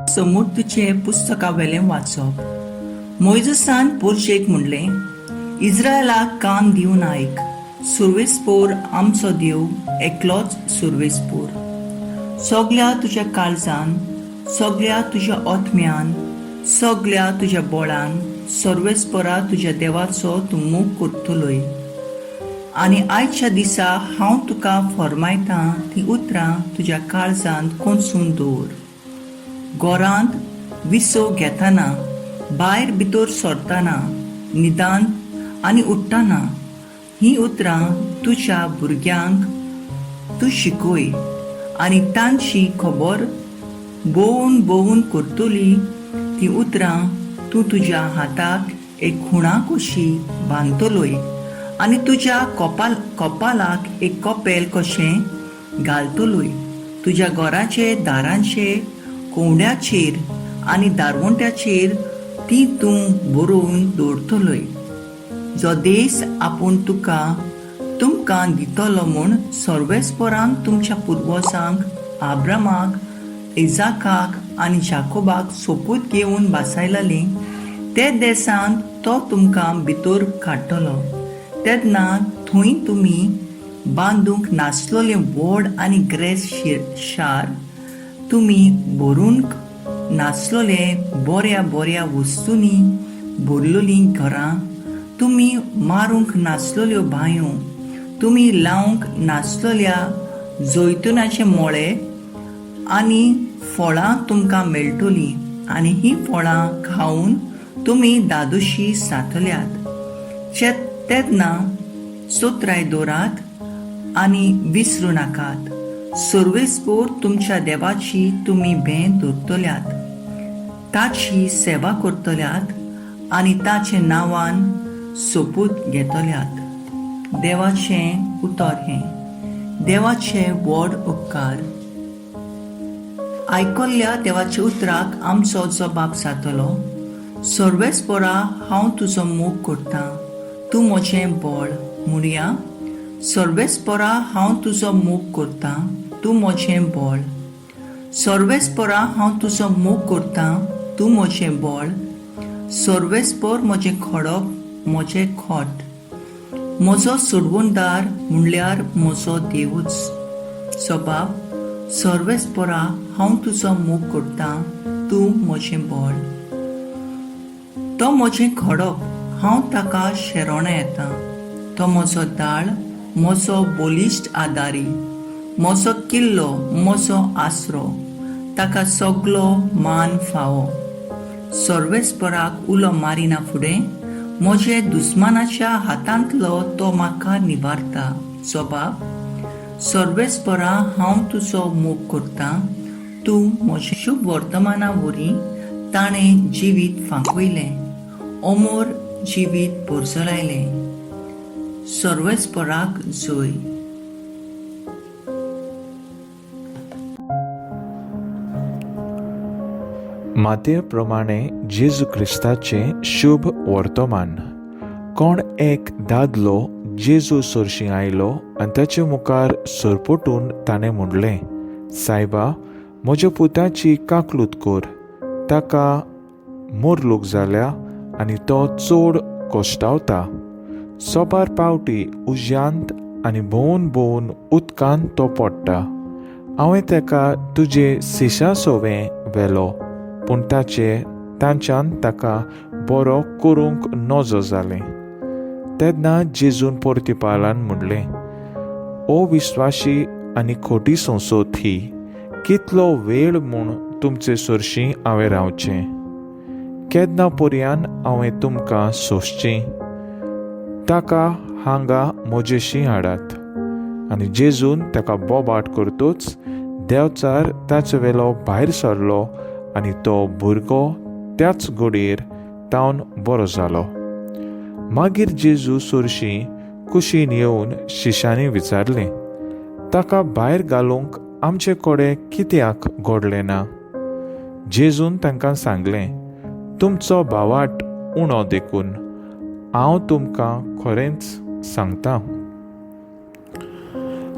समृद्धीचे पुस्तकावेलें वाचप. मोइजेसान पोरशेक म्हणलें, इस्रायलाक कान दिवन आयक. सुरवेस्पोर आमचो देव एकलोच सुरवेस्पोर. सगळ्या तुज्या काळजान, सगळ्या तुज्या ओतम्यान, सगळ्या तुज्या बोळान सर्वेस्परा तुज्या देवाचो तूं मोग करतलोय. आनी आयच्या दिसा हांव तुका फरमायतां ती उतरां तुज्या काळजांत कोंसून दवर. घरांत विसो घेतना, भायर भितर सरतना, न्हिदांत आनी उठ्ठना ही उतरां तुज्या भुरग्यांक तूं शिकय आनी तांची खबर भोवून भोवून करतली. ती उतरां तूं तुज्या हाताक एक खुणा कशी बांदतलोय आनी तुज्या कपालाक एक कपेल कशें घालतलोय. तुज्या घराचे दारांचे कोंड्याचेर आनी दारवंट्याचेर ती तूं बरोवन दवरतलोय. जो देश आपूण तुमकां दितलो म्हूण सर्वेस्परान तुमच्या पुर्वजांक आब्रामाक, इजाकाक आनी जाकोबाक सोपूत घेवन बासायलाली, ते देशांत तो तुमकां भितर काडटलो. तेन्ना थंय तुमी बांदूंक नासलोले व्हड आनी ग्रेस शार, तुमी भरूंक नासलोले बऱ्या बऱ्या वस्तूंनी भरलोलीं घरां, तुमी मारूंक नासलोल्यो बांयो, तुमी लावंक नासलोल्या जैतुनाचे मळे आनी फळां तुमकां मेळटलीं. आनी ही फळां खावन तुमी दादोशी जातल्यात. तेन्ना सोत्राय दवरात आनी विसरूं नाकात. सर्वेस्पोर तुमच्या देवाची तुमी भें दवरतल्यात, ताची सेवा करतल्यात आनी ताचे नांवान सोपूत घेतल्यात. देवाचें उतर हें. देवाचे व्हड उपकार. आयकल्ल्या देवाच्या उतराक आमचो जबाब जातलो. सर्वेस्परा हांव तुजो मोग करतां, तूं म्हजें बळ. म्हणया, सर्वेस्परा हांव तुजो मोग करतां, तूं म्हजें बळ. सर्वेस्परा हांव तुजो मोग करतां, तूं म्हजें बळ. सर्वेस्पर म्हजें खडप, म्हजें खोट. म्हजो सोडवणदार म्हणल्यार म्हजो देवूच. जबाब. सर्वेस्परा हांव तुजो मोग करतां, तूं म्हजें बळ. तो म्हजें खडप, हांव ताका शेरोणें येतां. तो म्हजो दाळ, म्हजो बलिश्ट आदारी, म्हजो किल्लो, म्हजो आसरो. ताका सगलो मान फावो. सर्वेस्पराक उलो मारिना फुडें म्हजे दुस्मानाच्या हातांतलो तो म्हाका निबारता. जबाब. सर्वेस्परा हांव तुजो मोग करतां, तूं म्हजें शुभ वर्तमाना वरी ताणें जिवीत फांकयलें, अमोर जिवीत भरसलायलें. सर्वेस्पराक जय. मातये प्रमाणे जेजू क्रिस्ताचें शुभ वर्तमान. कोण एक दादलो जेजू सोरशीं आयलो आनी ताचे मुखार सरपटून ताणें म्हणलें, सायबा, म्हज्या पुताची काकलूत कर. ताका मोरलूक जाल्या आनी तो चड कोश्टावता. सोपार पावटी उज्यांत आनी भोंवन भोंवन उदकांत तो पडटा. हांवें ताका तुजे शिशा सोवें व्हेलो, पूण तांच्यान ताका बरो करूंक नजो जालें. तेन्ना जेजून पोर्तुपालान म्हणलें, ओ विस्वाशी आनी खोटी संसोत ही, कितलो वेळ म्हूण तुमचे सुरशीं हांवें रावचें? केन्ना पर्यान हांवें तुमकां सोंसचें? ताका हांगा म्हजेशी हाडात. आनी जेजून ताका बोबाट करतूच देंवचार ताचे वेलो भायर सरलो आनी तो भुरगो त्याच घडयेर तावन बरो जालो. मागीर जेजू सुरशीं कुशीन येवन शिश्यांनी विचारलें, ताका भायर घालूंक आमचे कडेन कित्याक घडलें ना? जेजून तांकां सांगलें, तुमचो भावाट उणो देखून. हांव तुमकां खरेंच सांगतां,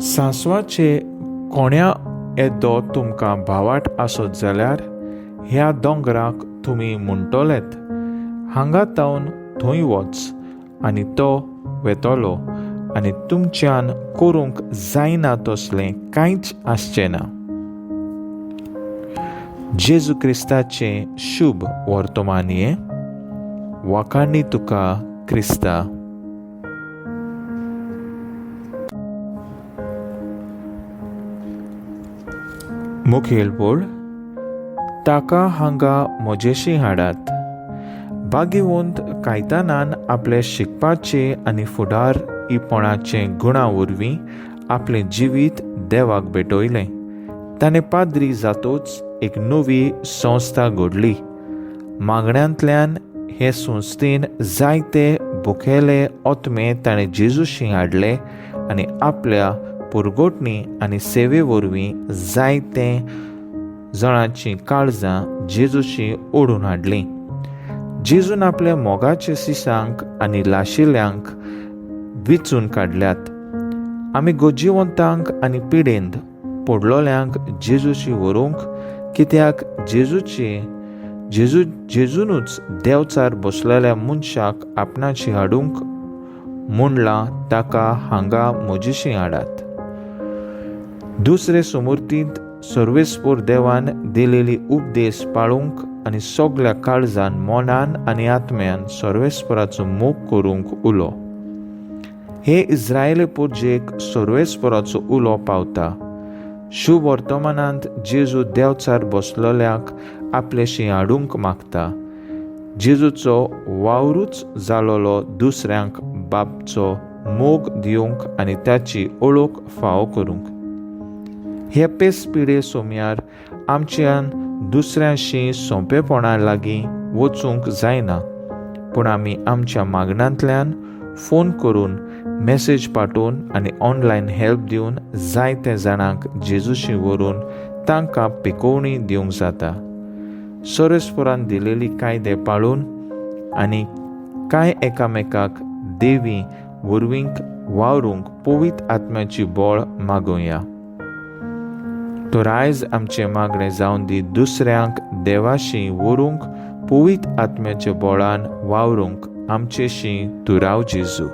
सांसवाचे कोण्या येदो तुमकां भावाट आसत जाल्यार ह्या दोंगराक तुमी म्हणटलेत, हांगा तावन थंय वच, आनी तो वेतलो, आनी तुमच्यान करूंक जायना तसलें कांयच आसचें ना. जेजू क्रिस्ताचें शुभ वर्तमान हें. वाखाणी तुका क्रिस्ता. मुखेल बोड. ताका हांगा म्हजेशी हाडात. भाग्यवंत कायतानान आपले शिकपाचे आनी फुडारपणाचे गुणां वरवीं आपलें जिवीत देवाक भेटयलें. ताणें पाद्री जातूच एक नवी संस्था घडली. मागण्यांतल्यान हे संस्थेन जायते भुकेले ओतमे ताणें जेजूशी हाडले आनी आपल्या पुरगोटणी आनी सेवे वरवीं जायते जणांची काळजां जेजूशी ओडून हाडलीं. जेजून आपल्या मोगाच्या सिसांक आनी लाशिल्ल्यांक विचून काडल्यात. आमी गोजिवंतांक आनी पिडेंत पडलोल्यांक जेजूशी व्हरूंक, कित्याक जेजूनूच देंवचार बसलेल्या मनशाक आपणाची हाडूंक म्हणलां ताका हांगा म्हजेशी हाडात. दुसरे सुमूर्तींत सर्वेस्पोर देवान दिलेली उपदेश पाळूंक आनी सगल्या काळजान, मोनान आनी आत्म्यान सर्वेस्पराचो मोग करूंक उलो. हे इस्रायली पुर्जेक सर्वेस्पराचो उलो पावता. शुभ वर्तमानांत जेजू देंवचार बसलोल्यांक आपलेशी हाडूंक मागता. जेजूचो वावरूच जालोलो दुसऱ्यांक बाबचो मोग दिवंक आनी ताची ओळख फावो करूंक. हे पेस पिडे सोम्यार आमच्यान दुसऱ्यांशी सोंपेपणा लागीं वचूंक जायना, पूण आमी आमच्या मागण्यांतल्यान, फोन करून, मेसेज पाठोवन आनी ऑनलायन हेल्प दिवन जायत्या जाणांक जेजूशी व्हरून तांकां पिकोवणी दिवंक जाता. सर्वेस्परान दिलेली कायदे पाळून आनी कांय एकामेकाक देवी वरवींक वावरूंक पवित्र आत्म्याची बोळ मागुया. तर आयज आमचे मागणें जावन दी दुसऱ्यांक देवाशी व्हरूंक पवित्र आत्म्याच्या बोळान वावरूंक आमचेशी तूं राव जेजू.